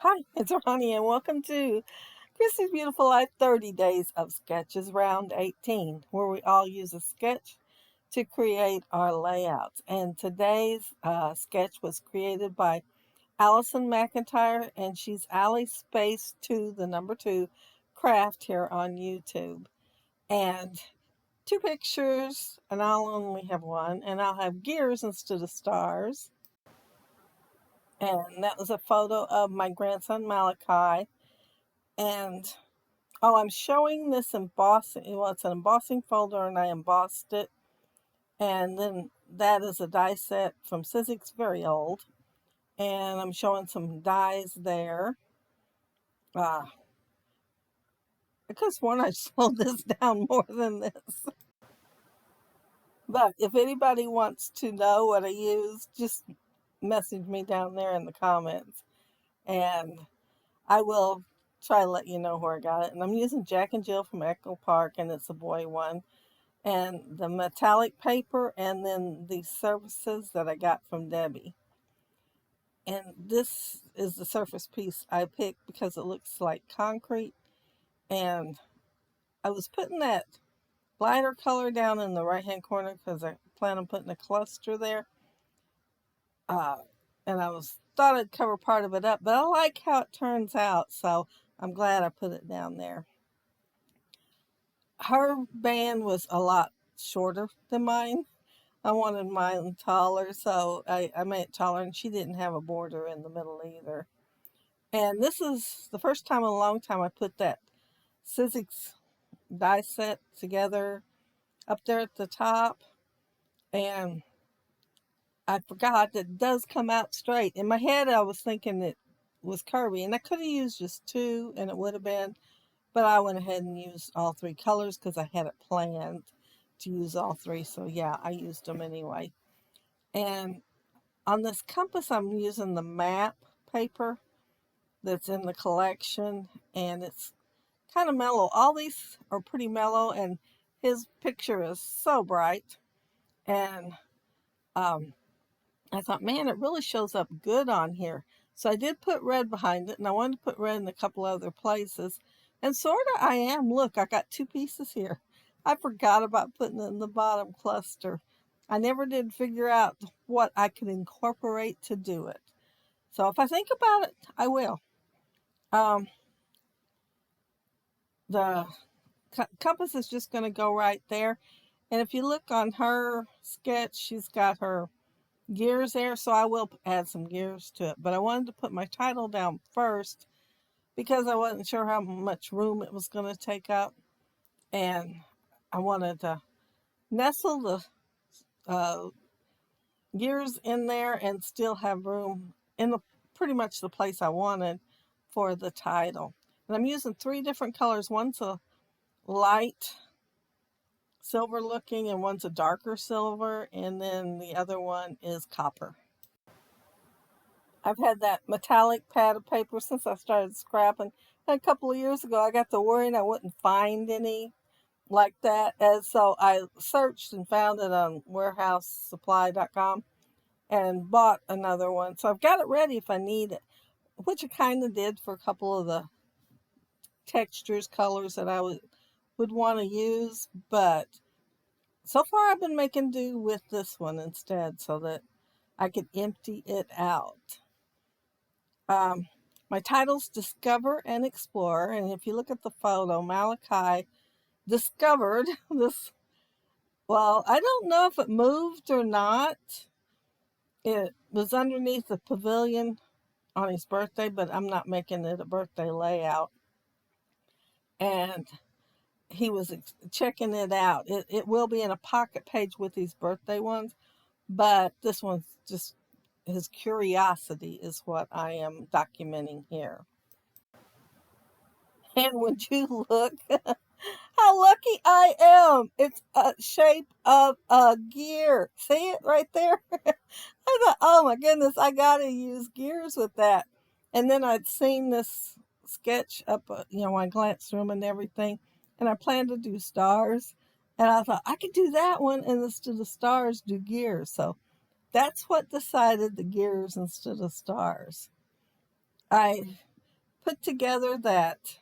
Hi, it's Ronnie, and welcome to Christy's Beautiful Life 30 Days of Sketches, Round 18, where we all use a sketch to create our layouts. And today's sketch was created by Allison McIntyre, and she's Allie Space 2, the number 2, craft here on YouTube. And two pictures, and I'll only have one, and I'll have gears instead of stars. And that was a photo of my grandson Malachi. And I'm showing this embossing. Well, it's an embossing folder, and I embossed it. And then that is a die set from Sizzix, very old. And I'm showing some dies there. Uh, I could have sworn I slowed this down more than this. But if anybody wants to know what I used, just message me down there in the comments. And I will try to let you know where I got it. And I'm using Jack and Jill from Echo Park, and it's a boy one. And the metallic paper, and then the surfaces that I got from Debbie. And this is the surface piece I picked because it looks like concrete. And I was putting that lighter color down in the right hand corner because I plan on putting a cluster there. Uh, and I thought I'd cover part of it up, but I like how it turns out, so I'm glad I put it down there. Her band was a lot shorter than mine. I wanted mine taller, so I made it taller, and she didn't have a border in the middle either. And this is the first time in a long time I put that Sizzix die set together up there at the top, and I forgot that it does come out straight. In my head, I was thinking it was curvy, and I could have used just two, and it would have been, but I went ahead and used all three colors because I had it planned to use all three, so yeah, I used them anyway. And on this compass, I'm using the map paper that's in the collection, and it's kind of mellow. All these are pretty mellow, and his picture is so bright. And I thought, man, it really shows up good on here. So I did put red behind it, and I wanted to put red in a couple other places. And sort of I am. Look, I got two pieces here. I forgot about putting it in the bottom cluster. I never did figure out what I could incorporate to do it. So if I think about it, I will. Um, the compass is just going to go right there. And if you look on her sketch, she's got her gears there, so I will add some gears to it. But I wanted to put my title down first because I wasn't sure how much room it was going to take up. And I wanted to nestle the gears in there and still have room in pretty much the place I wanted for the title. And I'm using three different colors. One's a light silver looking, and one's a darker silver, and then the other one is copper. I've had that metallic pad of paper since I started scrapping. And a couple of years ago, I got to worrying I wouldn't find any like that. And so I searched and found it on warehouseupply.com and bought another one. So I've got it ready if I need it, which I kind of did for a couple of the textures, colors that I would want to use. But so far, I've been making do with this one instead so that I could empty it out. Um, my title's Discover and Explore, and if you look at the photo, Malachi discovered this. Well, I don't know if it moved or not. It was underneath the pavilion on his birthday, but I'm not making it a birthday layout. And he was checking it out. It will be in a pocket page with these birthday ones, but this one's just his curiosity is what I am documenting here. And would you look how lucky I am? It's a shape of a gear. See it right there? I thought, oh my goodness, I gotta use gears with that. And then I'd seen this sketch up, I glanced through them and everything, and I planned to do stars. And I thought I could do that one, and instead of stars, do gears. So that's what decided the gears instead of stars. I put together that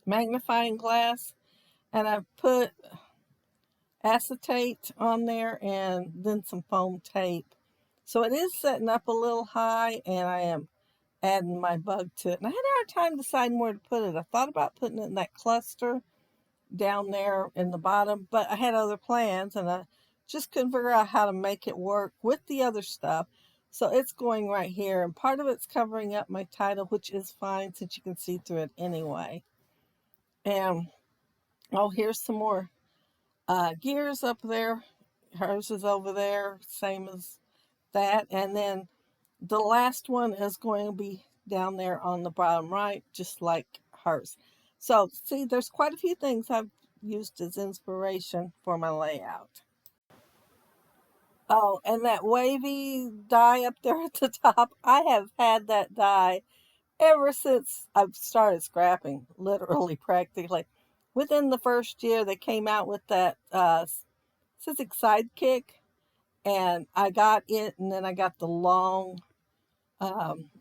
magnifying glass, and I put acetate on there and then some foam tape. So it is setting up a little high, and I am adding my bug to it. And I had a hard time deciding where to put it. I thought about putting it in that cluster down there in the bottom, but I had other plans, and I just couldn't figure out how to make it work with the other stuff. So it's going right here, and part of it's covering up my title, which is fine since you can see through it anyway. And oh, here's some more gears up there. Hers is over there, same as that. And then the last one is going to be down there on the bottom right, just like hers. So see, there's quite a few things I've used as inspiration for my layout. Oh, and that wavy die up there at the top, I have had that die ever since I've started scrapping, literally, practically. Within the first year, they came out with that Sizzix Sidekick, and I got it, and then I got the long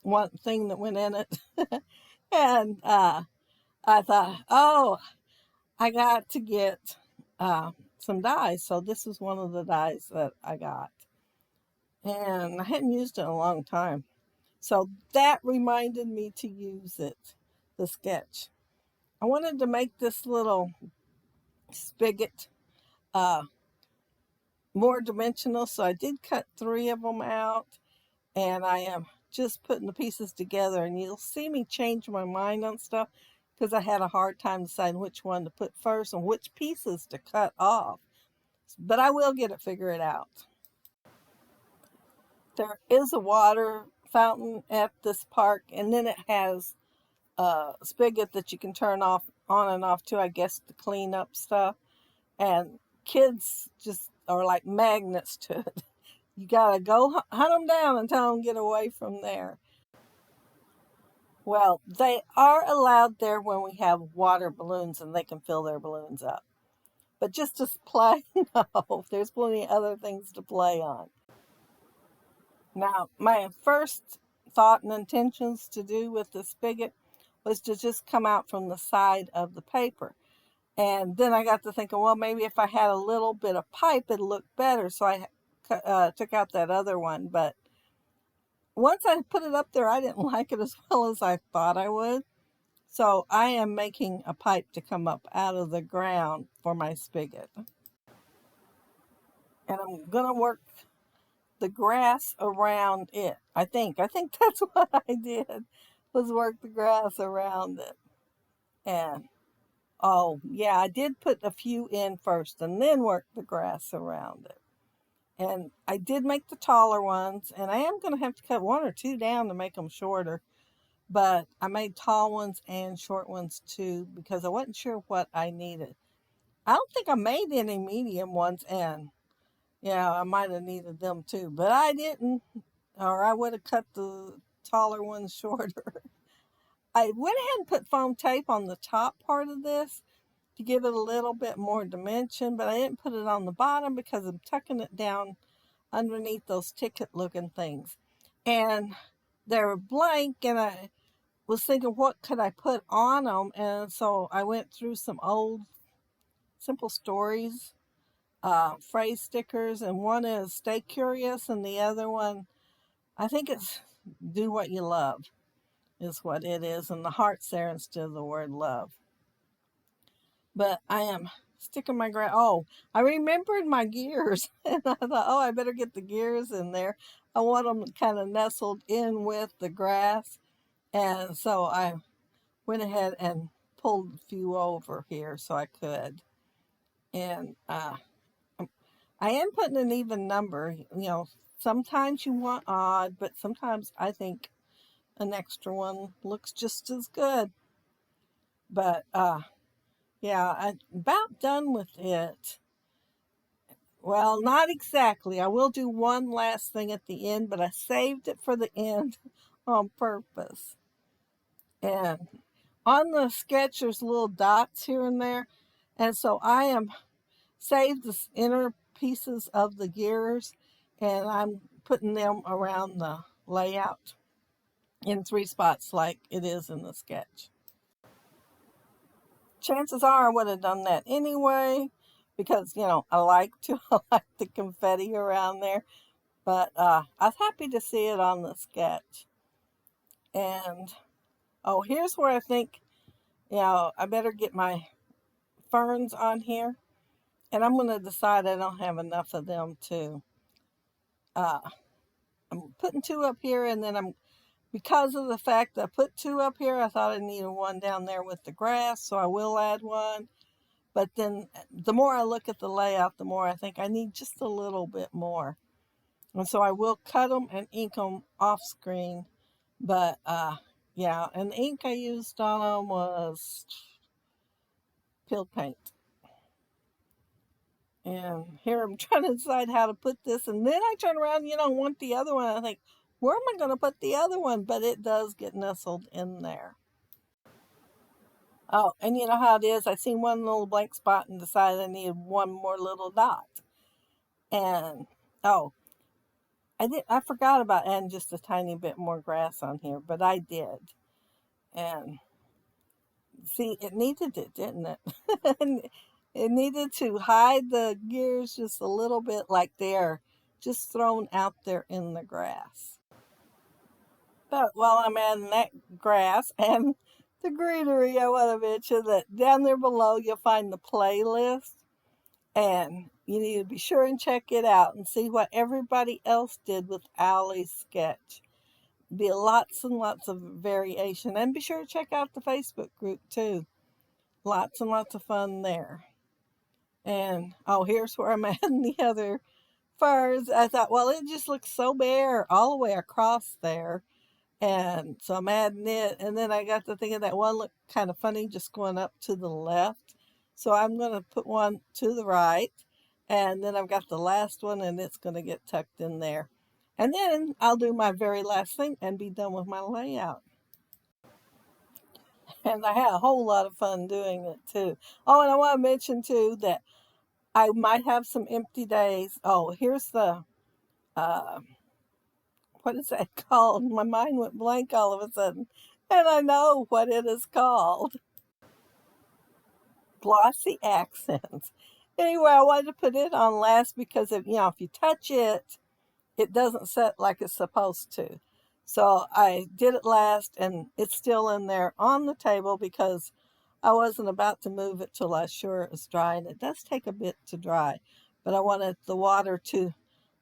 one thing that went in it. And I thought, oh, I got to get some dies. So this is one of the dies that I got. And I hadn't used it in a long time. So that reminded me to use it, the sketch. I wanted to make this little spigot more dimensional, so I did cut 3 of them out, and I am just putting the pieces together, and you'll see me change my mind on stuff because I had a hard time deciding which one to put first and which pieces to cut off. But I will get it figured out. There is a water fountain at this park, and then it has a spigot that you can turn off on and off too, I guess, to clean up stuff. And kids just are like magnets to it. You gotta go hunt them down and tell them to get away from there. Well, they are allowed there when we have water balloons and they can fill their balloons up. But just to play, no, there's plenty of other things to play on. Now, my first thought and intentions to do with the spigot was to just come out from the side of the paper. And then I got to thinking, well, maybe if I had a little bit of pipe, it'd look better. So I took out that other one. But once I put it up there, I didn't like it as well as I thought I would. So I am making a pipe to come up out of the ground for my spigot. And I'm going to work the grass around it. I think that's what I did, was work the grass around it. And oh, yeah, I did put a few in first and then work the grass around it. And I did make the taller ones, and I am going to have to cut 1 or 2 down to make them shorter. But I made tall ones and short ones too because I wasn't sure what I needed. I don't think I made any medium ones, and yeah, I might have needed them too, but I didn't, or I would have cut the taller ones shorter. I went ahead and put foam tape on the top part of this to give it a little bit more dimension, but I didn't put it on the bottom because I'm tucking it down underneath those ticket looking things. And they're blank, and I was thinking, what could I put on them? And so I went through some old Simple Stories phrase stickers, and one is Stay Curious, and the other one, I think it's Do What You Love is what it is, and the heart's there instead of the word love. But I am sticking my oh, I remembered my gears, and I thought, oh, I better get the gears in there. I want them kind of nestled in with the grass, and so I went ahead and pulled a few over here so I could. And I am putting an even number. Sometimes you want odd, but sometimes I think an extra one looks just as good. But yeah, I'm about done with it. Well, not exactly. I will do one last thing at the end, but I saved it for the end on purpose. And on the sketch, there's little dots here and there. And so I am saved the inner pieces of the gears, and I'm putting them around the layout. in 3 spots like it is in the sketch. Chances are I would have done that anyway because, I like to I like the confetti around there. But I was happy to see it on the sketch. And, oh, here's where I think, I better get my ferns on here. And I'm going to decide I don't have enough of them to, uh, I'm putting 2 up here, and then because of the fact that I put 2 up here, I thought I needed 1 down there with the grass, so I will add 1. But then the more I look at the layout, the more I think I need just a little bit more. And so I will cut them and ink them off screen. But yeah, and the ink I used on them was Pill Paint. And here I'm trying to decide how to put this. And then I turn around, want the other one. I think, where am I going to put the other one? But it does get nestled in there. Oh, and you know how it is. I seen one little blank spot and decided I needed 1 more little dot. And, oh, I forgot about adding just a tiny bit more grass on here, but I did. And see, it needed it, didn't it? It needed to hide the gears just a little bit, like they're just thrown out there in the grass. But while I'm adding that grass and the greenery, I want to mention that down there below you'll find the playlist. And you need to be sure and check it out and see what everybody else did with Allie's sketch. Be lots and lots of variation. And be sure to check out the Facebook group too. Lots and lots of fun there. And oh, here's where I'm adding the other furs. I thought, well, it just looks so bare all the way across there. And so I'm adding it. And then I got to thinking that one looked kind of funny just going up to the left. So I'm going to put one to the right. And then I've got the last one, and it's going to get tucked in there. And then I'll do my very last thing and be done with my layout. And I had a whole lot of fun doing it too. Oh, and I want to mention too that I might have some empty days. Oh, here's the, uh, what is that called? My mind went blank all of a sudden. And I know what it is called. Glossy accents. Anyway, I wanted to put it on last because if you touch it, it doesn't set like it's supposed to. So I did it last, and it's still in there on the table because I wasn't about to move it till I was sure it was dry, and it does take a bit to dry. But I wanted the water to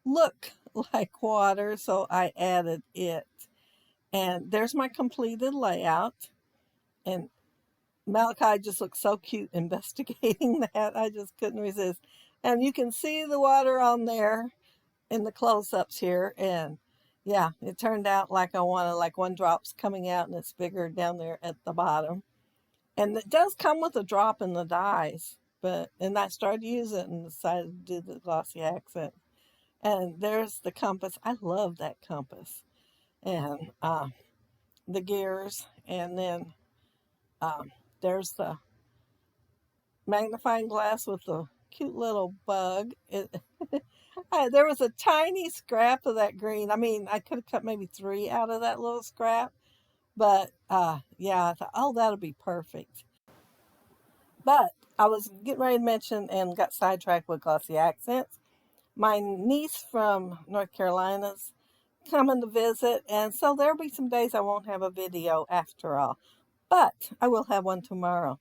look like water, so I added it. And there's my completed layout. And Malachi just looked so cute investigating that. I just couldn't resist. And you can see the water on there in the close-ups here. And yeah, it turned out like I wanted, like 1 drop's coming out and it's bigger down there at the bottom. And it does come with a drop in the dyes. And I started using it and decided to do the glossy accent. And there's the compass. I love that compass. And the gears. And then there's the magnifying glass with the cute little bug. There was a tiny scrap of that green. I mean, I could have cut maybe 3 out of that little scrap. But yeah, I thought, oh, that'll be perfect. But I was getting ready to mention and got sidetracked with glossy accents. My niece from North Carolina's coming to visit, and so there'll be some days I won't have a video after all. But I will have one tomorrow.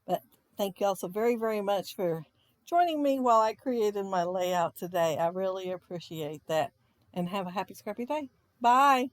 But thank you all so very, very much for joining me while I created my layout today. I really appreciate that. And have a happy scrappy day. Bye.